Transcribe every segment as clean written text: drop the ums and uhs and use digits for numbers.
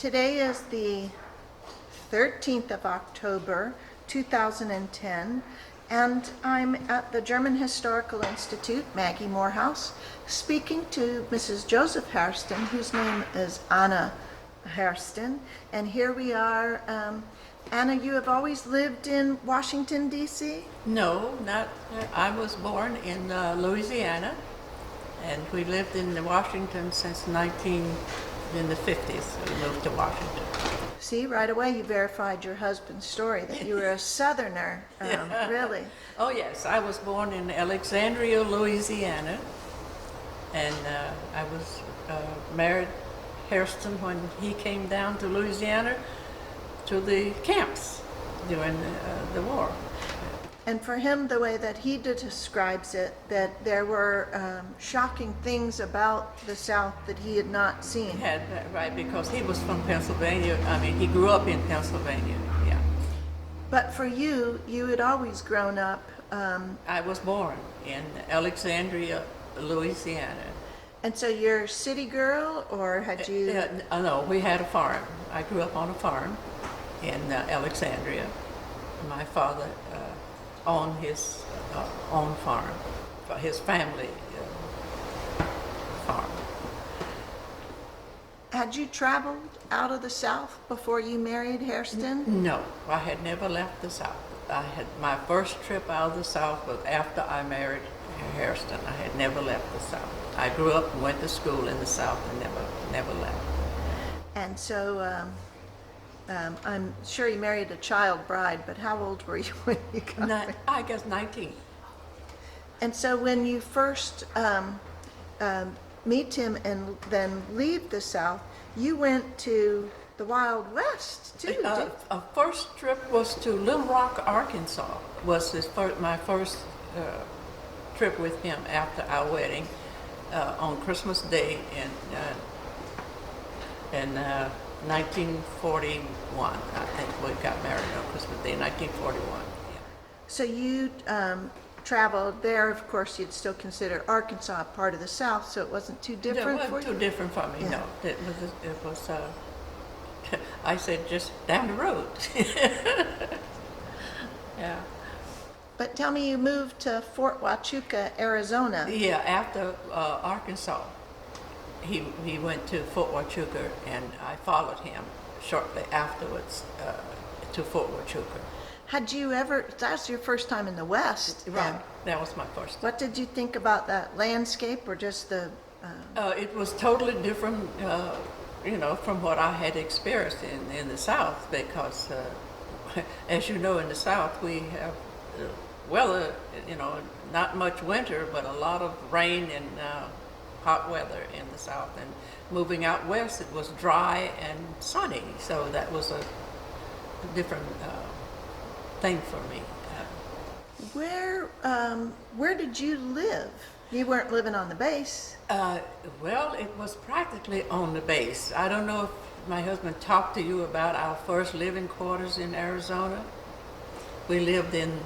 Today is the 13th of October, 2010, and I'm at the German Historical Institute, Maggi Morehouse, speaking to Mrs. Joseph Hairston, whose name is Anna Hairston. And here we are. Anna, you have always lived in Washington, D.C.? No, not. I was born in Louisiana, and we lived in Washington since in the 50s. We moved to Washington. See, right away you verified your husband's story that you were a Southerner, really. Oh yes, I was born in Alexandria, Louisiana, and I was married Hairston when he came down to Louisiana to the camps during the war. And for him, the way that he describes it, that there were shocking things about the South that he had not seen. Right, because he was from Pennsylvania. I mean, he grew up in Pennsylvania, yeah. But for you, you had always grown up. I was born in Alexandria, Louisiana. And so you're a city girl, or had you? No, we had a farm. I grew up on a farm in Alexandria. My father owned his own farm, his family farm. Had you traveled out of the South before you married Hairston? No, I had never left the South. My first trip out of the South was after I married Hairston. I had never left the South. I grew up and went to school in the South and never left. And so I'm sure you married a child bride, but how old were you when you got married? I guess 19. And so when you first meet him and then leave the South, you went to the Wild West too, didn't you? Our first trip was to Little Rock, Arkansas. Was my first trip with him after our wedding on Christmas Day in 1941. I think we got married on Christmas Day, 1941. Yeah. So you traveled there. Of course, you'd still consider Arkansas part of the South, so it wasn't too different It for wasn't you? too different from me, Yeah. no. It was I said, just down the road. Yeah. But tell me, you moved to Fort Huachuca, Arizona. Yeah, after Arkansas, he went to Fort Huachuca, and I followed him shortly afterwards to Fort Huachuca. Had you ever, that's your first time in the West then. Right, that was my first time. What did you think about that landscape, or just the... It was totally different, from what I had experienced in the South, because as you know, in the South we have weather, not much winter, but a lot of rain and hot weather in the South. And moving out west, it was dry and sunny, so that was a different thing for me. Where did you live? You weren't living on the base. Well, it was practically on the base. I don't know if my husband talked to you about our first living quarters in Arizona. We lived in,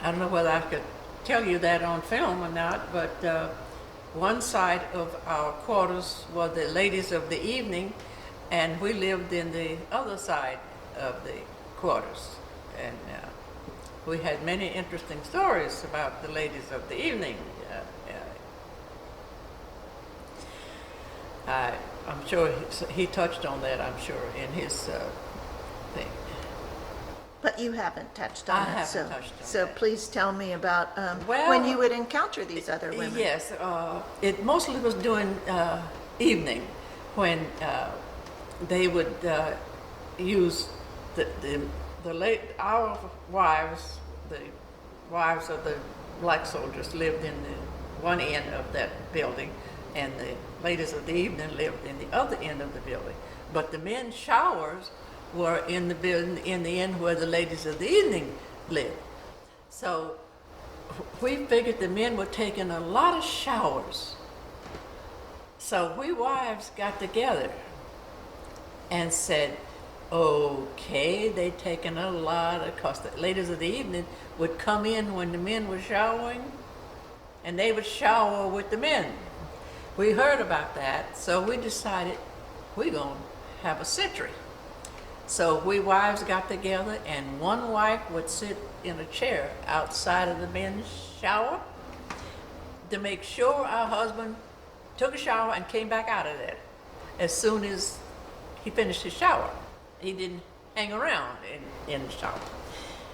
I don't know whether I could tell you that on film or not, but one side of our quarters were the ladies of the evening, and we lived in the other side of the quarters. And we had many interesting stories about the ladies of the evening. I'm sure he touched on that, I'm sure, in his thing. But you haven't touched on I it. haven't touched on so that. please tell me about Well, when you would encounter these other women. Yes, it mostly was during evening when they would use our wives, the wives of the black soldiers lived in the one end of that building, and the ladies of the evening lived in the other end of the building. But the men's showers were in the building in the end where the ladies of the evening lived. So we figured the men were taking a lot of showers. So we wives got together and said, okay, they taking a lot of, because the ladies of the evening would come in when the men were showering, and they would shower with the men. We heard about that, so we decided we're going to have a sentry. So we wives got together, and one wife would sit in a chair outside of the men's shower to make sure our husband took a shower and came back out of there as soon as he finished his shower. He didn't hang around in the shower.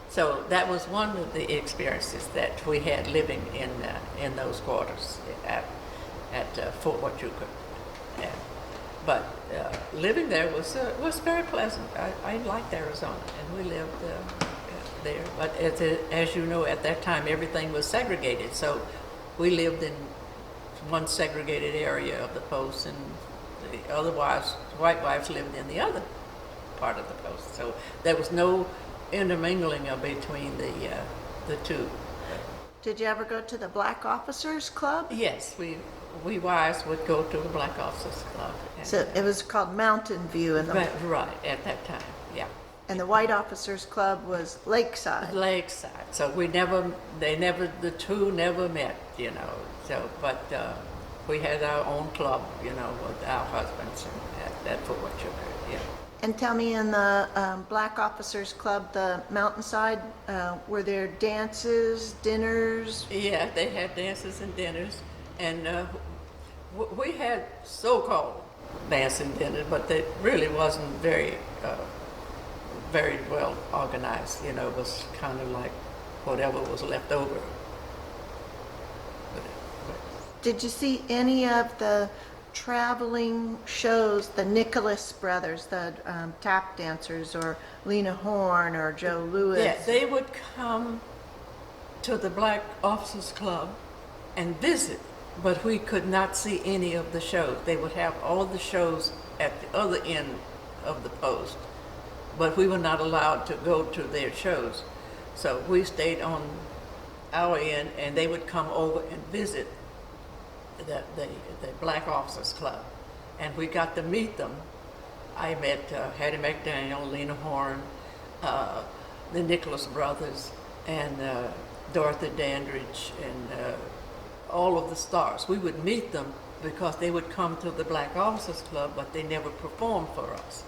So that was one of the experiences that we had living in those quarters at Fort Huachuca. Yeah. But living there was very pleasant. I liked Arizona, and we lived there. But as you know, at that time, everything was segregated. So we lived in one segregated area of the post, and the other wives, white wives, lived in the other part of the post. So there was no intermingling between the two. Did you ever go to the Black Officers Club? Yes, we wives would go to the Black Officers Club. And, So it was called Mountain View, and right, at that time, yeah. the White Officers Club was Lakeside. Lakeside. So the two never met, you know. So, but we had our own club, you know, with our husbands at Fort Huachuca, yeah. And tell me, in the Black Officers Club, the Mountainside, were there dances, dinners? Yeah, they had dances and dinners, and we had so-called dancing dinners, but they really wasn't very well organized. You know, it was kind of like whatever was left over. Did you see any of the traveling shows, the Nicholas brothers, the tap dancers, or Lena Horne or Joe Louis? Yeah, they would come to the Black Officers Club and visit, but we could not see any of the shows. They would have all the shows at the other end of the post, but we were not allowed to go to their shows. So we stayed on our end, and they would come over and visit the Black Officers Club, and we got to meet them. I met Hattie McDaniel, Lena Horne, the Nicholas brothers, and Dorothy Dandridge, and all of the stars. We would meet them because they would come to the Black Officers Club, but they never performed for us.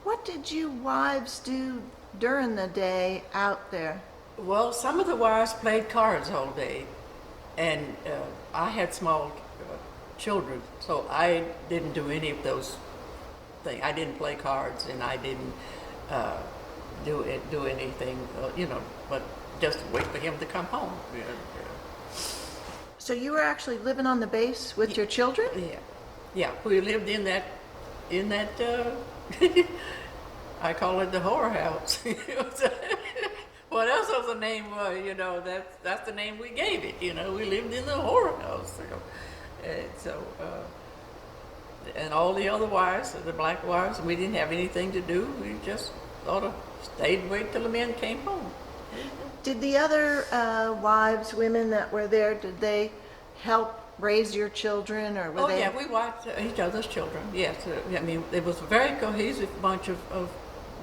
What did you wives do during the day out there? Well, some of the wives played cards all day, and I had small children, so I didn't do any of those things. I didn't play cards, and I didn't do anything, you know, but just wait for him to come home. So you were actually living on the base with your children? Yeah. We lived in that. I call it the horror house. What else was the name? You know, that's the name we gave it. You know, we lived in the horror house. You know. And all the other wives, the black wives, we didn't have anything to do. We just sort of stayed and waited till the men came home. Did the other wives, women that were there, did they help raise your children, or were they? Yeah, we watched each other's children. Yes, I mean, it was a very cohesive bunch of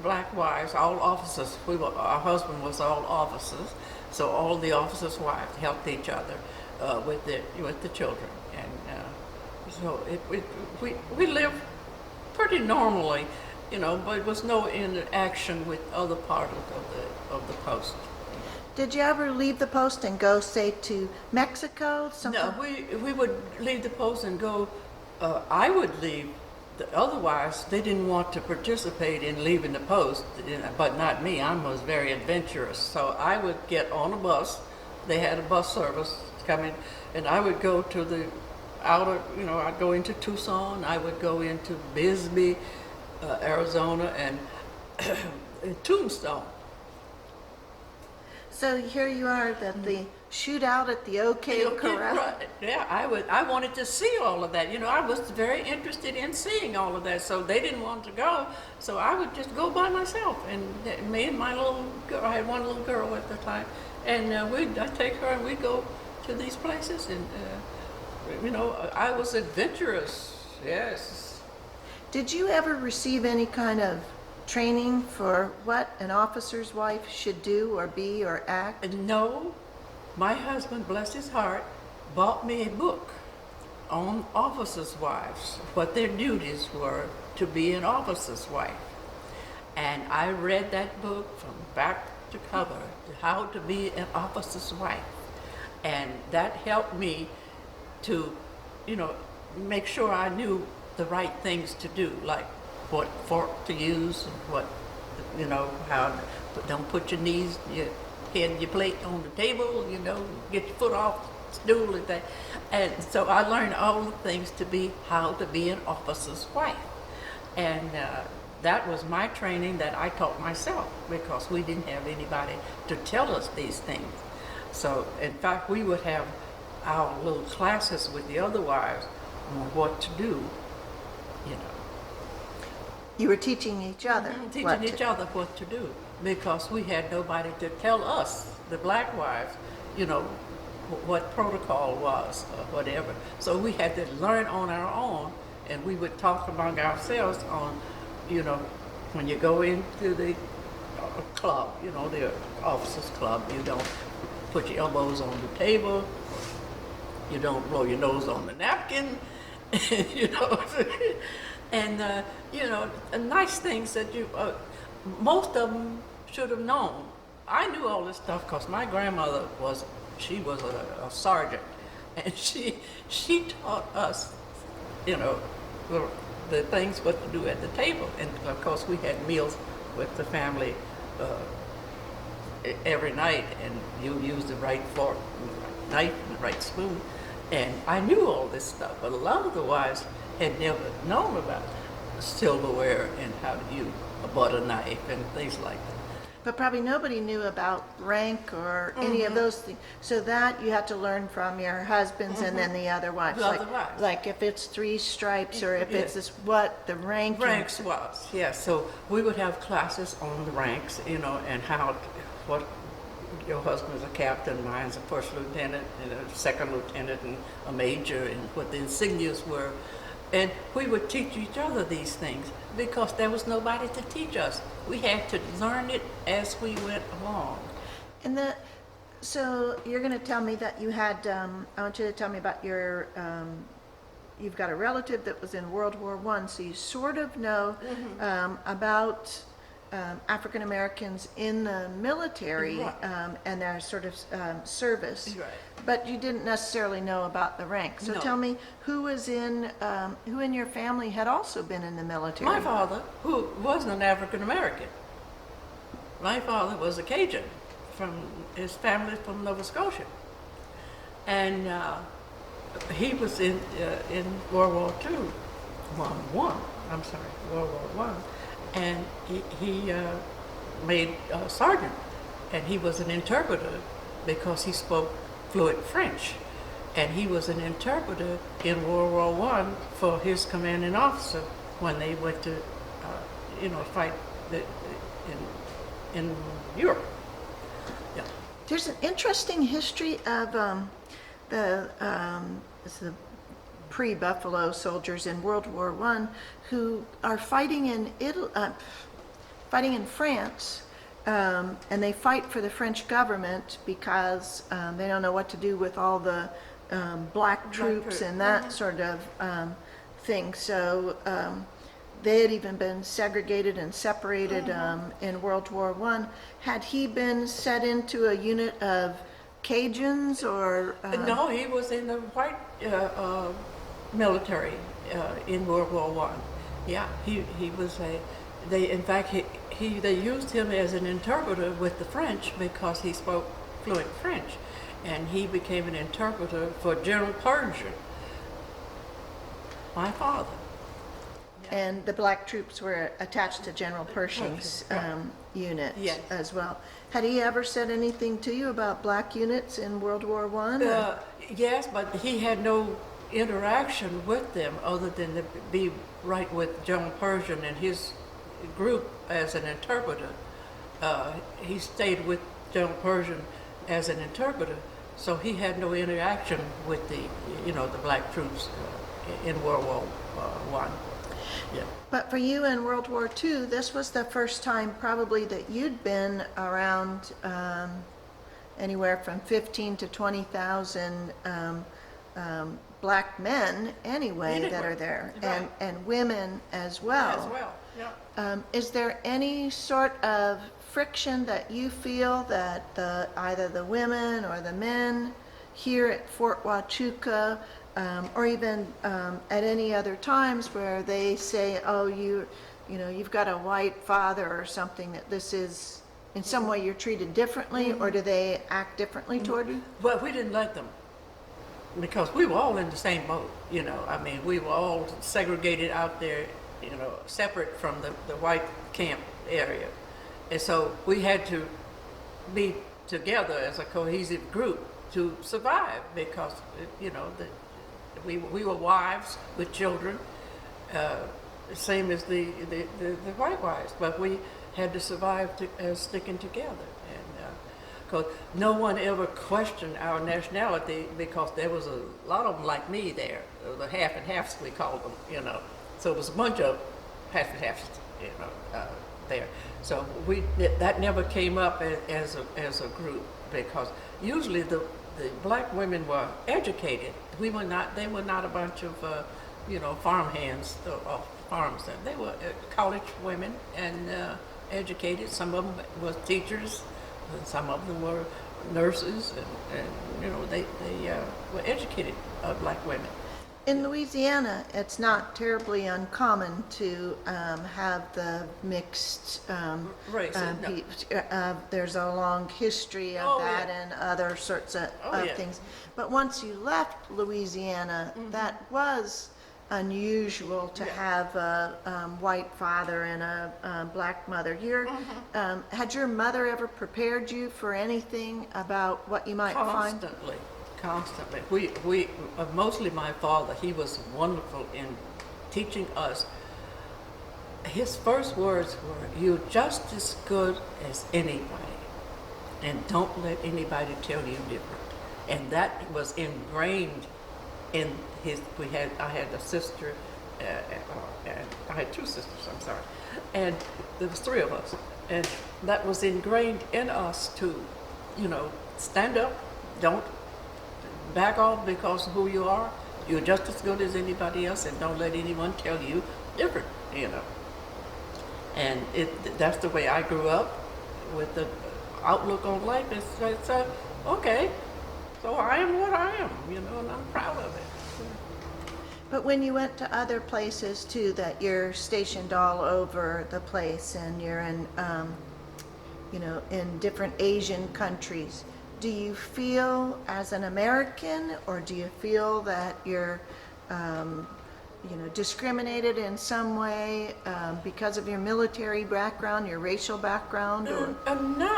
black wives, all officers. Our husband was all officers, so all the officers' wives helped each other with the children, and so we lived pretty normally, you know, but it was no interaction with other parts of the post. Did you ever leave the post and go, say, to Mexico? No, we would leave the post and go. I would leave. Otherwise, they didn't want to participate in leaving the post, but not me. I was very adventurous, so I would get on a bus. They had a bus service coming, and I would go to the outer. You know, I'd go into Tucson. I would go into Bisbee, Arizona, and Tombstone. So here you are at the shootout at the OK Corral. Right. Yeah, I wanted to see all of that. You know, I was very interested in seeing all of that. So they didn't want to go. So I would just go by myself. And me and my little girl, I had one little girl at the time, and I'd take her and we'd go to these places. And you know, I was adventurous. Yes. Did you ever receive any kind of training for what an officer's wife should do or be or act? No, my husband, bless his heart, bought me a book on officers' wives, what their duties were to be an officer's wife. And I read that book from back to cover, how to be an officer's wife. And that helped me to, make sure I knew the right things to do, like what fork to use and what, how, don't put your knees, your head and your plate on the table, get your foot off the stool and that. And so I learned all the things to be, how to be an officer's wife. And that was my training that I taught myself because we didn't have anybody to tell us these things. So in fact, we would have our little classes with the other wives on what to do, You were teaching each other. teaching each other what to do because we had nobody to tell us, the black wives, what protocol was or whatever. So we had to learn on our own, and we would talk among ourselves on, when you go into the club, the officers' club, you don't put your elbows on the table, you don't blow your nose on the napkin, and nice things that most of them should have known. I knew all this stuff because my grandmother was a sergeant, and she taught us, the things what to do at the table. And of course we had meals with the family every night, and you use the right fork, and the right knife, and the right spoon. And I knew all this stuff, but a lot of the wives had never known about silverware and how to use a butter knife and things like that. But probably nobody knew about rank or any of those things. So that you had to learn from your husbands and then the other wives. The other wives. Like if it's 3 stripes or if it's this, what the rank. Ranks was, yes. So we would have classes on the ranks, and what your husband's a captain, mine's a first lieutenant, and a second lieutenant, and a major, and what the insignias were. And we would teach each other these things because there was nobody to teach us. We had to learn it as we went along. And so you're going to tell me that you had, I want you to tell me about your, you've got a relative that was in World War I, so you sort of know about African Americans in the military and their sort of service. Right. But you didn't necessarily know about the rank. So No. tell me, who in your family had also been in the military? My father, who wasn't an African American, my father was a Cajun his family from Nova Scotia. And he was in World War II, World War I. And he made a sergeant, and he was an interpreter because he spoke fluent French. And he was an interpreter in World War I for his commanding officer when they went to, fight in Europe. Yeah. There's an interesting history of the pre-Buffalo soldiers in World War I who are fighting in fighting in France, and they fight for the French government because they don't know what to do with all the black troops and that sort of thing. So they had even been segregated and separated in World War I. Had he been set into a unit of Cajuns or? No, he was in the white military in World War I. Yeah, he was they used him as an interpreter with the French because he spoke fluent French, and he became an interpreter for General Pershing, my father. And the black troops were attached to General Pershing's unit as well. Had he ever said anything to you about black units in World War I? Yes, but he had no interaction with them other than to be right with General Pershing and his group as an interpreter. He stayed with General Pershing as an interpreter, so he had no interaction with the black troops in World War I. Yeah. But for you in World War II, this was the first time probably that you'd been around anywhere from 15 to 20,000 black men anyway that Anyway, are there, right. and women as well. As well, yeah. Is there any sort of friction that you feel that either the women or the men here at Fort Huachuca, or even at any other times where they say, oh, you've got a white father or something, that this is, in some way you're treated differently, or do they act differently toward you? Well, we didn't let them, because we were all in the same boat, I mean, we were all segregated out there, separate from the white camp area. And so we had to be together as a cohesive group to survive, because, we were wives with children, same as the white wives, but we had to survive sticking together. Because no one ever questioned our nationality, because there was a lot of them like me there, the half and halves we called them, So it was a bunch of half and halves, there. So that never came up as a group, because usually the black women were educated. They were not a bunch of farm hands or farms. They were college women and educated. Some of them were teachers, and some of them were nurses, and they were educated, black women. In Louisiana, it's not terribly uncommon to have the mixed Race, no. there's a long history of Oh, that yeah. and other sorts of Yeah. things. But once you left Louisiana, that was unusual to have a white father and a black mother. Had your mother ever prepared you for anything about what you might find? Constantly. We mostly my father, he was wonderful in teaching us. His first words were, "You're just as good as anybody, and don't let anybody tell you different." And that was ingrained in his. I had a sister, and I had two sisters. I'm sorry, and there was three of us, and that was ingrained in us to, stand up, don't back off because of who you are. You're just as good as anybody else, and don't let anyone tell you different, And that's the way I grew up, with the outlook on life. It's okay, so I am what I am, and I'm proud of it. But when you went to other places too, that you're stationed all over the place, and you're in, in different Asian countries, do you feel as an American, or do you feel that you're, discriminated in some way because of your military background, your racial background, or? No,